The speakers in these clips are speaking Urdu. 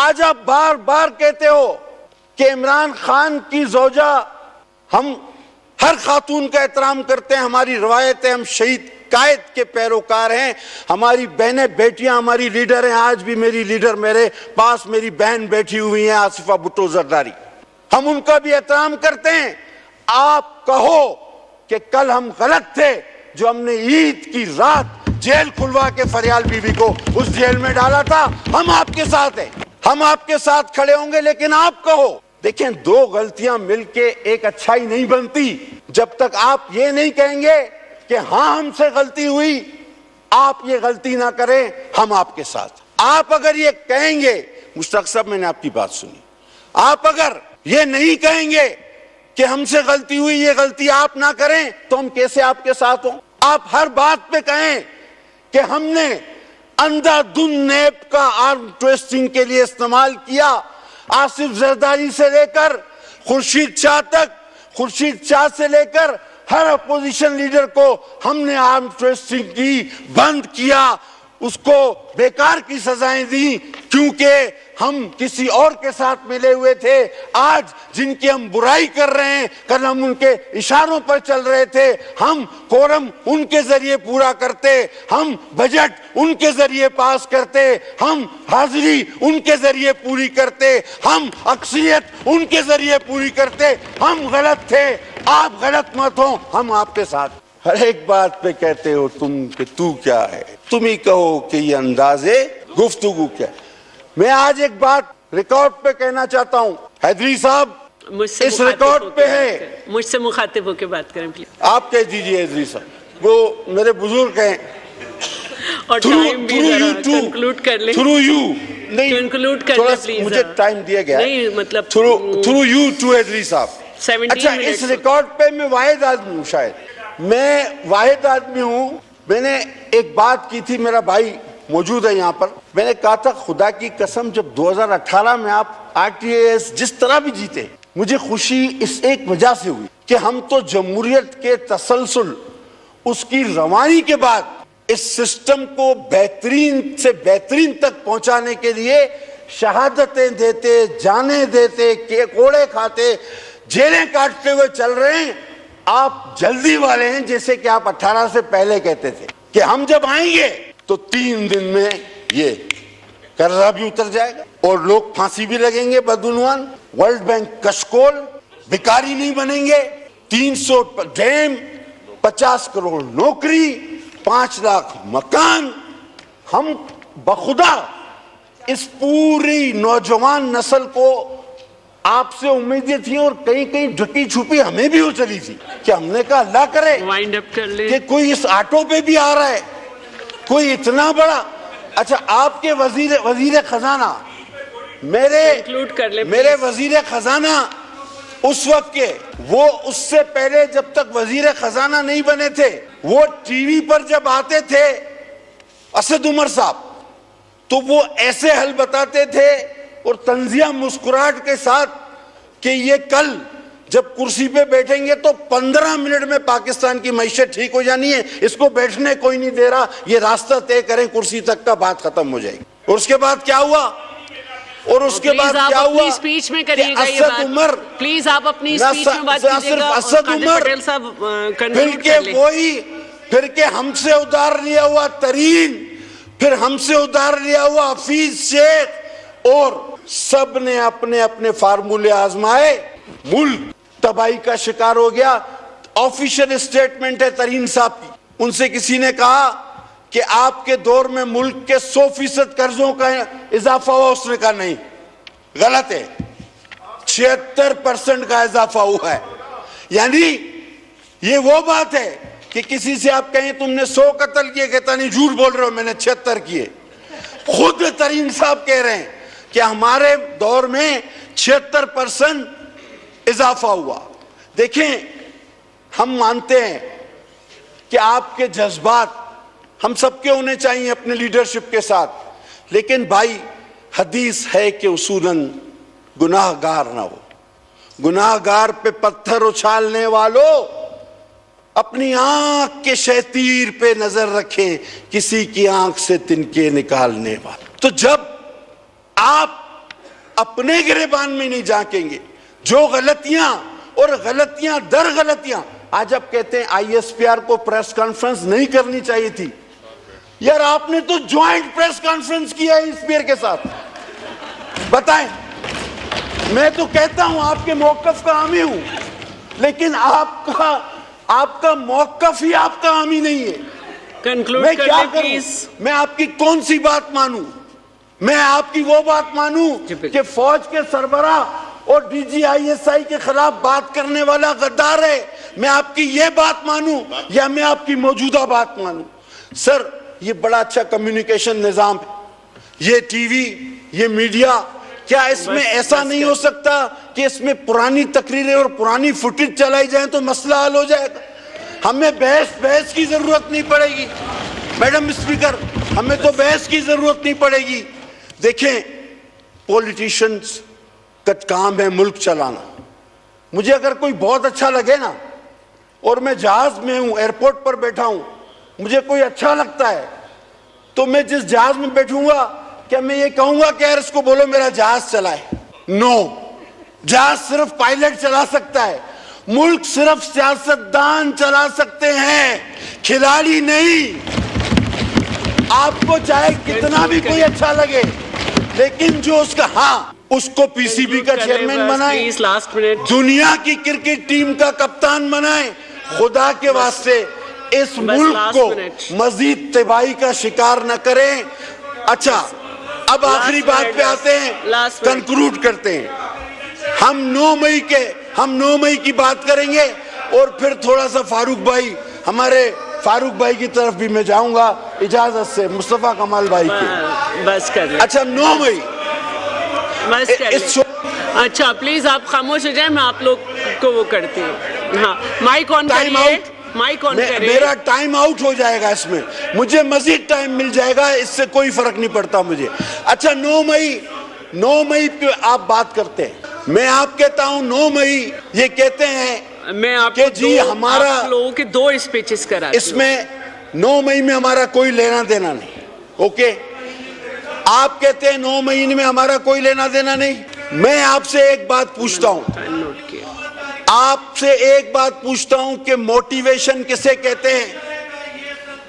آج آپ بار بار کہتے ہو کہ عمران خان کی زوجہ، ہم ہر خاتون کا احترام کرتے ہیں، ہماری روایت ہے، ہم شہید قائد کے پیروکار ہیں، ہماری بہنیں بیٹیاں ہماری لیڈر ہیں، آج بھی میری لیڈر میرے پاس میری بہن بیٹھی ہوئی ہیں آصفہ بھٹو زرداری، ہم ان کا بھی احترام کرتے ہیں۔ آپ کہو کہ کل ہم غلط تھے جو ہم نے عید کی رات جیل کھلوا کے فریال بی بی کو اس جیل میں ڈالا تھا، ہم آپ کے ساتھ ہیں، ہم آپ کے ساتھ کھڑے ہوں گے، لیکن آپ کہو۔ دیکھیں، دو غلطیاں مل کے ایک اچھائی نہیں بنتی جب تک آپ یہ نہیں کہیں گے کہ ہاں ہم سے غلطی ہوئی، آپ یہ غلطی نہ کریں، ہم آپ کے ساتھ۔ آپ اگر یہ کہیں گے، مشتاق صاحب میں نے آپ کی بات سنی، آپ اگر یہ نہیں کہیں گے کہ ہم سے غلطی ہوئی، یہ غلطی آپ نہ کریں، تو ہم کیسے آپ کے ساتھ ہوں؟ آپ ہر بات پہ کہیں کہ ہم نے اندھا دھند نیب کا آرم ٹویسٹنگ کے لیے استعمال کیا، آصف زرداری سے لے کر خورشید شاہ تک، خورشید شاہ سے لے کر ہر اپوزیشن لیڈر کو ہم نے آرم ٹویسٹنگ کی، بند کیا، اس کو بیکار کی سزائیں دی، کیونکہ ہم کسی اور کے ساتھ ملے ہوئے تھے۔ آج جن کی ہم برائی کر رہے ہیں، کل ہم ان کے اشاروں پر چل رہے تھے، ہم کورم ان کے ذریعے پورا کرتے، ہم بجٹ ان کے ذریعے پاس کرتے، ہم حاضری ان کے ذریعے پوری کرتے، ہم اکثریت ان کے ذریعے پوری کرتے۔ ہم غلط تھے، آپ غلط مت ہوں، ہم آپ کے ساتھ۔ ہر ایک بات پہ کہتے ہو تم کہ تو کیا ہے، تم ہی کہو کہ یہ انداز گفتگو کیا ہے۔ میں آج ایک بات ریکارڈ پہ کہنا چاہتا ہوں، حیدری صاحب اس ریکارڈ پہ ہے، مجھ سے مخاطب ہو کے بات کریں پلیز۔ آپ کہہ دیجئے حیدری صاحب، وہ میرے بزرگ ہیں، اور ٹائم بھی ذرا کنکلوڈ کر لیں، تھرو یو کنکلوڈ کر لیں پلیز، مجھے ٹائم دیا گیا نہیں مطلب تھرو یو ٹو حیدری صاحب۔ 17 اچھا، اس ریکارڈ پہ میں واحد آدمی ہوں، شاید میں واحد آدمی ہوں۔ میں نے ایک بات کی تھی، میرا بھائی موجود ہے یہاں پر، میں نے کہا تھا خدا کی قسم جب 2018 میں آپ RTAS جس طرح بھی جیتے، مجھے خوشی اس ایک وجہ سے ہوئی کہ ہم تو جمہوریت کے تسلسل، اس کی روانی کے بعد اس سسٹم کو بہترین سے بہترین تک پہنچانے کے لیے شہادتیں دیتے، جانیں دیتے، کوڑے کھاتے، جیلیں کاٹتے ہوئے چل رہے ہیں۔ آپ جلدی والے ہیں، جیسے کہ آپ 18 سے پہلے کہتے تھے کہ ہم جب آئیں گے تو 3 دن میں یہ قرضہ بھی اتر جائے گا اور لوگ پھانسی بھی لگیں گے بدعنوان، ورلڈ بینک کشکول، بیکاری نہیں بنیں گے، 300 ڈیم، 50 کروڑ نوکری، 5 لاکھ مکان۔ ہم بخدا اس پوری نوجوان نسل کو آپ سے امیدیں تھیں، اور کہیں کہیں ڈھکی چھپی ہمیں بھی ہو چلی تھی کہ ہم نے کہا اللہ کرے وائنڈ اپ کر لیں کہ کوئی اس آٹو پہ بھی آ رہا ہے، کوئی اتنا بڑا۔ اچھا، آپ کے وزیر خزانہ، میرے وزیر خزانہ اس وقت کے، وہ اس سے پہلے جب تک وزیر خزانہ نہیں بنے تھے، وہ ٹی وی پر جب آتے تھے اسد عمر صاحب، تو وہ ایسے حل بتاتے تھے اور طنزیہ مسکراہٹ کے ساتھ کہ یہ کل جب کرسی پہ بیٹھیں گے تو 15 منٹ میں پاکستان کی معیشت ٹھیک ہو جانی ہے، اس کو بیٹھنے کوئی نہیں دے رہا، یہ راستہ طے کریں کرسی تک کا، بات ختم ہو جائے گی۔ اور اس کے بعد کیا ہوا؟ اور اس کے بعد کیا ہوا؟ اسپیچ میں کریے گا یہ بات، پلیز آپ اپنی اسپیچ میں بات کیجئے گا، اور قادر پٹیل صاحب کنکلوڈ کر لیں۔ پھر کہ ہم سے ادھار لیا ہوا ترین، پھر ہم سے ادھار لیا ہوا حفیظ شیخ، اور سب نے اپنے اپنے فارمولے آزمائے، ملک تباہی کا شکار ہو گیا۔ آفیشل اسٹیٹمنٹ ہے ترین صاحب کی، ان سے کسی نے کہا کہ آپ کے دور میں ملک کے 100% قرضوں کا اضافہ ہوا، اس نے کہا نہیں، غلط ہے، 76% کا اضافہ ہوا ہے۔ یعنی یہ وہ بات ہے کہ کسی سے آپ کہیں تم نے 100 قتل کیے، کہتا نہیں جھوٹ بول رہے ہو، میں نے 76 کیے۔ خود ترین صاحب کہہ رہے ہیں کہ ہمارے دور میں 76% اضافہ ہوا۔ دیکھیں، ہم مانتے ہیں کہ آپ کے جذبات ہم سب کے ہونے چاہیے اپنے لیڈرشپ کے ساتھ، لیکن بھائی حدیث ہے کہ اصولاً گناہ گار نہ ہو، گناہ گار پہ پتھر اچھالنے والوں اپنی آنکھ کے شیطیر پہ نظر رکھیں، کسی کی آنکھ سے تنکے نکالنے والے۔ تو جب آپ اپنے گریبان میں نہیں جھانکیں گے. جو غلطیاں اور غلطیاں در غلطیاں, آج آپ کہتے ہیں آئی ایس پی آر کو پریس کانفرنس نہیں کرنی چاہیے تھی. یار آپ نے تو جوائنٹ پریس کانفرنس کیا ہے اسپیئر کے ساتھ. بتائیں, میں تو کہتا ہوں آپ کے موقف کا حامی ہوں, لیکن آپ کا موقف ہی آپ کا حامی نہیں ہے. میں کیا کروں؟ میں آپ کی کون سی بات مانوں؟ میں آپ کی وہ بات مانوں کہ فوج کے سربراہ اور D G I S I کے خلاف بات کرنے والا غدار ہے؟ میں آپ کی یہ بات مانوں یا میں آپ کی موجودہ بات مانوں؟ سر, یہ بڑا اچھا کمیونیکیشن نظام ہے, یہ ٹی وی, یہ میڈیا, کیا اس میں ایسا نہیں ہو سکتا کہ اس میں پرانی تقریریں اور پرانی فوٹیج چلائی جائیں تو مسئلہ حل ہو جائے گا؟ ہمیں بحث کی ضرورت نہیں پڑے گی میڈم اسپیکر, ہمیں تو بحث کی ضرورت نہیں پڑے گی. دیکھیں, پولیٹیشنز کا کام ہے ملک چلانا. مجھے اگر کوئی بہت اچھا لگے نا, اور میں جہاز میں ہوں, ایئرپورٹ پر بیٹھا ہوں, مجھے کوئی اچھا لگتا ہے, تو میں جس جہاز میں بیٹھوں گا کیا میں یہ کہوں گا کہ یار اس کو بولو میرا جہاز چلائے؟ نو, جہاز صرف پائلٹ چلا سکتا ہے. ملک صرف سیاستدان چلا سکتے ہیں, کھلاڑی نہیں. آپ کو چاہے کتنا بھی کوئی اچھا لگے, لیکن جو اس کا, ہاں, اس کو پی سی بی کا چیئرمین بنائیں, دنیا کی کرکٹ ٹیم کا کپتان بنائیں. خدا کے واسطے اس ملک کو مزید تباہی کا شکار نہ کریں. اچھا, اب آخری بات پہ آتے ہیں, کنکلوڈ کرتے ہیں. ہم 9 مئی کی بات کریں گے, اور پھر تھوڑا سا فاروق بھائی, ہمارے فاروق بھائی کی طرف بھی میں جاؤں گا اجازت سے, مصطفیٰ کمال بھائی کی. بس کر لیں. اچھا 9 مئی. اچھا پلیز آپ خاموش ہو جائیں, میں آپ لوگ کو وہ کرتی ہوں. ہاں, مائک آن کریے, مائک آن کریے. میرا ٹائم آؤٹ ہو جائے گا, اس میں مجھے مزید ٹائم مل جائے گا, اس سے کوئی فرق نہیں پڑتا مجھے. اچھا 9 مئی پہ آپ بات کرتے ہیں. میں آپ کہتا ہوں 9 مئی یہ کہتے ہیں میں آپ کہ جی ہمارا لوگوں کے 2 اسپیچز کرا, اس میں 9 مئی میں ہمارا کوئی لینا دینا نہیں. اوکے, آپ کہتے ہیں 9 مہینے میں ہمارا کوئی لینا دینا نہیں. میں آپ سے ایک بات پوچھتا ہوں, کہ موٹیویشن کسے کہتے ہیں؟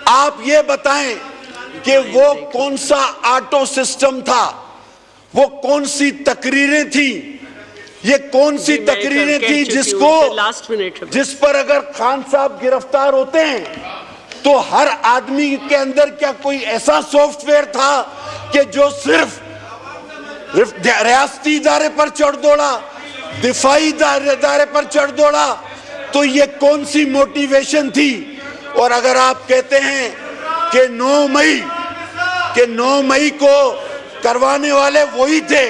آپ یہ بتائیں کہ وہ کون سا آٹو سسٹم تھا, وہ کون سی تقریریں تھیں, یہ کون سی تقریریں تھی جس پر اگر خان صاحب گرفتار ہوتے ہیں تو ہر آدمی کے اندر کیا کوئی ایسا سافٹ ویئر تھا کہ جو صرف ریاستی ادارے پر چڑھ دوڑا, دفاعی ادارے پر چڑھ دوڑا؟ تو یہ کون سی موٹیویشن تھی؟ اور اگر آپ کہتے ہیں کہ 9 مئی کو کروانے والے وہی تھے,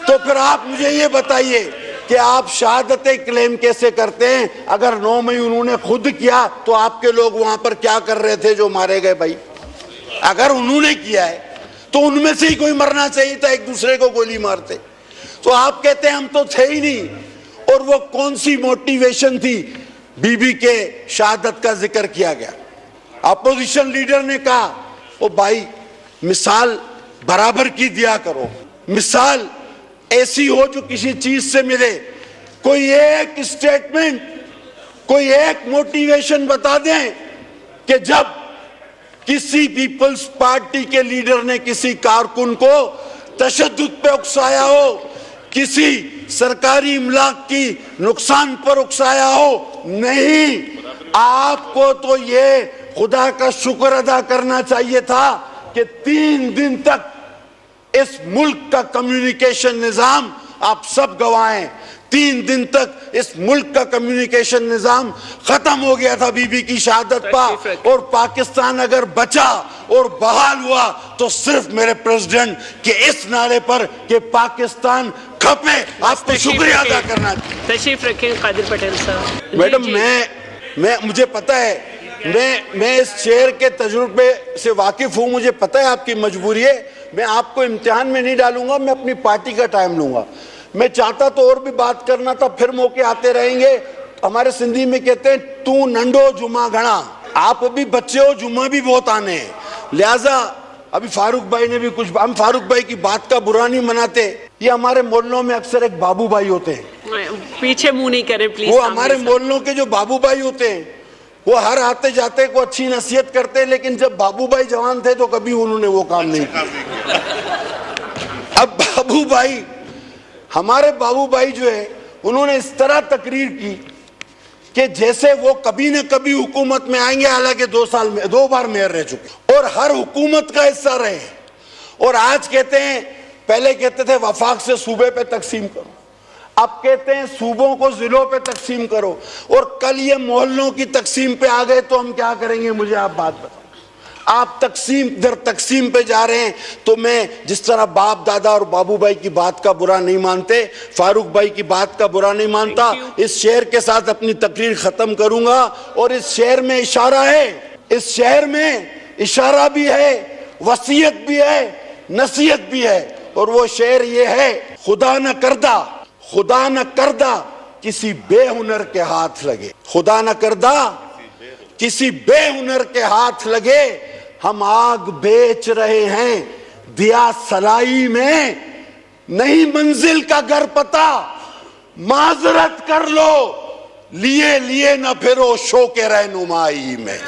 تو پھر آپ مجھے یہ بتائیے کہ آپ شہادت کلیم کیسے کرتے ہیں؟ اگر 9 مئی انہوں نے خود کیا تو آپ کے لوگ وہاں پر کیا کر رہے تھے جو مارے گئے بھائی؟ اگر انہوں نے کیا ہے تو ان میں سے ہی کوئی مرنا چاہیے تھا, ایک دوسرے کو گولی مارتے. تو آپ کہتے ہیں ہم تو تھے ہی نہیں. اور وہ کون سی موٹیویشن تھی؟ بی بی کے شہادت کا ذکر کیا گیا, اپوزیشن لیڈر نے کہا او بھائی مثال برابر کی دیا کرو, مثال ایسی ہو جو کسی چیز سے ملے. کوئی ایک اسٹیٹمنٹ, کوئی ایک موٹیویشن بتا دیں کہ جب کسی پیپلز پارٹی کے لیڈر نے کسی کارکن کو تشدد پہ اکسایا ہو, کسی سرکاری املاک کی نقصان پر اکسایا ہو. نہیں, آپ کو تو یہ خدا کا شکر ادا کرنا چاہیے تھا کہ 3 دن تک اس ملک کا کمیونیکیشن نظام, آپ سب گواہ ہیں, 3 دن تک اس ملک کا کمیونیکیشن نظام ختم ہو گیا تھا بی بی کی شہادت پر. اور پاکستان اگر بچا اور بحال ہوا تو صرف میرے پریزیڈنٹ کے اس نعرے پر کہ پاکستان کھپے, آپ کو شکریہ ادا کرنا چاہیے. تشریف رکھیں قادر پٹیل صاحب. میڈم مجھے پتا ہے, میں اس چیئر کے تجربے سے واقف ہوں, مجھے پتا ہے آپ کی مجبوری ہے. میں آپ کو امتحان میں نہیں ڈالوں گا, میں اپنی پارٹی کا ٹائم لوں گا. میں چاہتا تو اور بھی بات کرنا تھا, پھر موقع آتے رہیں گے. ہمارے سندھی میں کہتے ہیں تو ننڈو جمعہ گھنا, آپ ابھی بچے ہو, جمعہ بھی بہت آنے ہیں. لہٰذا ابھی فاروق بھائی نے بھی کچھ, ہم فاروق بھائی کی بات کا برا نہیں مناتے, یہ ہمارے محلوں میں اکثر ایک بابو بھائی ہوتے ہیں، پیچھے منہ نہیں کریں پلیز. وہ ہمارے محلوں کے جو بابو بھائی ہوتے ہیں وہ ہر آتے جاتے کو اچھی نصیحت کرتے، لیکن جب بابو بھائی جوان تھے تو کبھی انہوں نے وہ کام نہیں کیا. اب بابو بھائی، ہمارے بابو بھائی جو ہے انہوں نے اس طرح تقریر کی کہ جیسے وہ کبھی نہ کبھی حکومت میں آئیں گے، حالانکہ 2 بار میئر رہ چکے اور ہر حکومت کا حصہ رہے، اور آج کہتے ہیں، پہلے کہتے تھے وفاق سے صوبے پہ تقسیم کرو، اب کہتے ہیں صوبوں کو ضلعوں پہ تقسیم کرو، اور کل یہ محلوں کی تقسیم پہ آ گئے تو ہم کیا کریں گے؟ مجھے آپ بات بتائیں. آپ تقسیم پہ جا رہے ہیں تو میں جس طرح باپ دادا اور بابو بھائی کی بات کا برا نہیں مانتے، فاروق بھائی کی بات کا برا نہیں مانتا. اس شعر کے ساتھ اپنی تقریر ختم کروں گا، اور اس شعر میں اشارہ ہے، اس شعر میں اشارہ بھی ہے، وصیت بھی ہے، نصیحت بھی ہے، اور وہ شعر یہ ہے: خدا نہ کردہ کسی بے ہنر کے ہاتھ لگے، خدا نہ کردہ کسی بے ہنر کے ہاتھ لگے، ہم آگ بیچ رہے ہیں دیا سلائی میں، نہیں منزل کا گھر پتا، معذرت کر لو، لیے نہ پھرو شوق رہنمائی میں.